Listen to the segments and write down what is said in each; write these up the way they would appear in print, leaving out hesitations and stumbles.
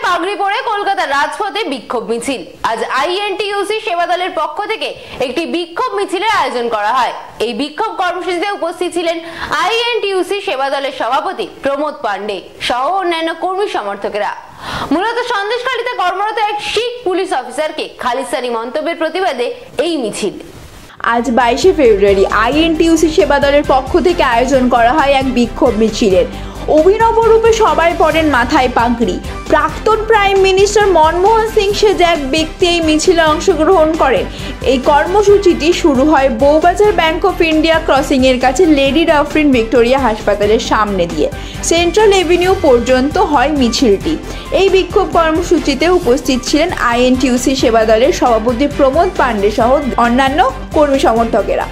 পাগড়ি পরে কলকাতার রাজপথে বিক্ষোভ মিছিল। আজ আইএনটিইউসি সেবা দলের পক্ষ থেকে একটি বিক্ষোভ মিছিলের আয়োজন করা হয়। এই বিক্ষোভ কর্মসূচিতে উপস্থিত ছিলেন আইএনটিইউসি সেবা দলের সভাপতি প্রমোদ পান্ডে সহ অন্যান্য কর্মী সমর্থকেরা। মূলত সন্দেশখালীতে কর্মরত এক শিখ পুলিশ অফিসারকে খালিস্তানি মন্তব্যের প্রতিবাদে এই মিছিল। আজ 22শে ফেব্রুয়ারি আইএনটিইউসি সেবা দলের পক্ষ থেকে আয়োজন করা হয় এক বিক্ষোভ মিছিলের। অভিনব রূপে সবাই পরেন মাথায় পাগড়ি। প্রাক্তন প্রাইম মিনিস্টার মনমোহন সিং সেজে এক ব্যক্তি এই মিছিলে অংশগ্রহণ করেন। এই কর্মসূচিটি শুরু হয় Bowbazar bank of India crossing এর কাছে লেডি ডাফরিন ভিক্টোরিয়া হাসপাতালের সামনে দিয়ে সেন্ট্রাল এভিনিউ পর্যন্ত হয় মিছিলটি। এই বিক্ষোভ কর্মসূচিতে উপস্থিত ছিলেন আইএনটিইউসি সেবা দলের সভাপতি প্রমোদ পান্ডে সহ অন্যান্য কর্মী সমর্থকেরা।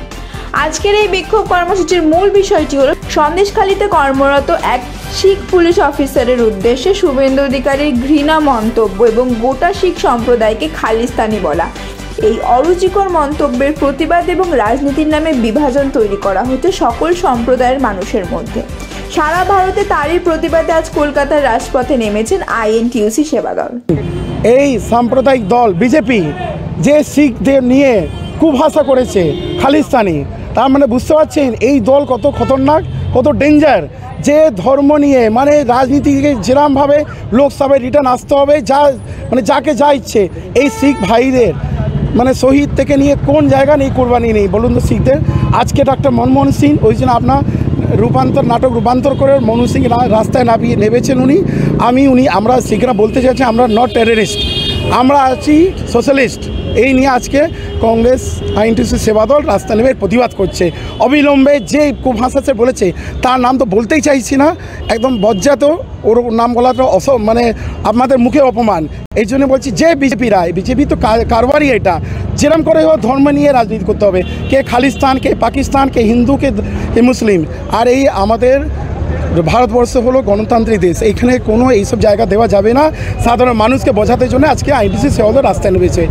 আজকের এই বিক্ষোভ কর্মসূচির মূল বিষয়টি হলো সন্দেশখালীতে কর্মরত এক শিখ পুলিশ অফিসারের উদ্দেশ্যে শুভেন্দু অধিকারীর ঘৃণা মন্তব্য এবং গোটা শিখ সম্প্রদায়কে খালিস্তানি বলা। এই অরুচিকর মন্তব্যের প্রতিবাদ এবং রাজনীতির নামে বিভাজন তৈরি করা হচ্ছে সকল সম্প্রদায়ের মানুষের মধ্যে। সারা ভারতে তারই প্রতিবাদে আজ কলকাতার রাজপথে নেমেছেন আইএনটিইউসি সেবা দল। এই সাম্প্রদায়িক দল বিজেপি যে শিখদের নিয়ে কুভাষা করেছে খালিস্তানি, তার মানে বুঝতে পারছেন এই দল কত খতরনাক, কত ডেঞ্জার। যে ধর্ম নিয়ে মানে রাজনীতিকে যেরকমভাবে লোকসভায় রিটার্ন আসতে হবে, যা মানে যাকে যা ইচ্ছে, এই শিখ ভাইদের মানে শহীদ থেকে নিয়ে কোন জায়গা নেই, কোরবানি নেই বলুন তো শিখদের। আজকে ডক্টর মনমোহন সিং ওই জন্য আপনার নাটক রূপান্তর করে মনমোহন সিং রাস্তায় নেমেছেন আমরা শিখরা বলতে চাইছি আমরা নট টেররিস্ট, আমরা আছি সোশ্যালিস্ট। এই নিয়ে আজকে কংগ্রেস আইএনটিইউসি সেবা দল রাস্তা নেমে প্রতিবাদ করছে। অবিলম্বে যে কুভাষাতে বলেছে তার নাম তো বলতেই চাইছি না, একদম বজ্জাত, ওর নাম বলাটা মানে আপনাদের মুখে অপমান। এই জন্য বলছি যে বিজেপি তো কারবারই এটা, যেরকম করে ধর্ম নিয়ে রাজনীতি করতে হবে, কে খালিস্তান, কে পাকিস্তান, কে হিন্দু, কে মুসলিম। আর এই আমাদের ভারতবর্ষ হলো গণতান্ত্রিক দেশ, এইখানে কোনো এইসব জায়গা দেওয়া যাবে না। সাধারণ মানুষকে বোঝাতে জন্য আজকে আইএনটিইউসি সেবা দল রাস্তায় নেমেছে।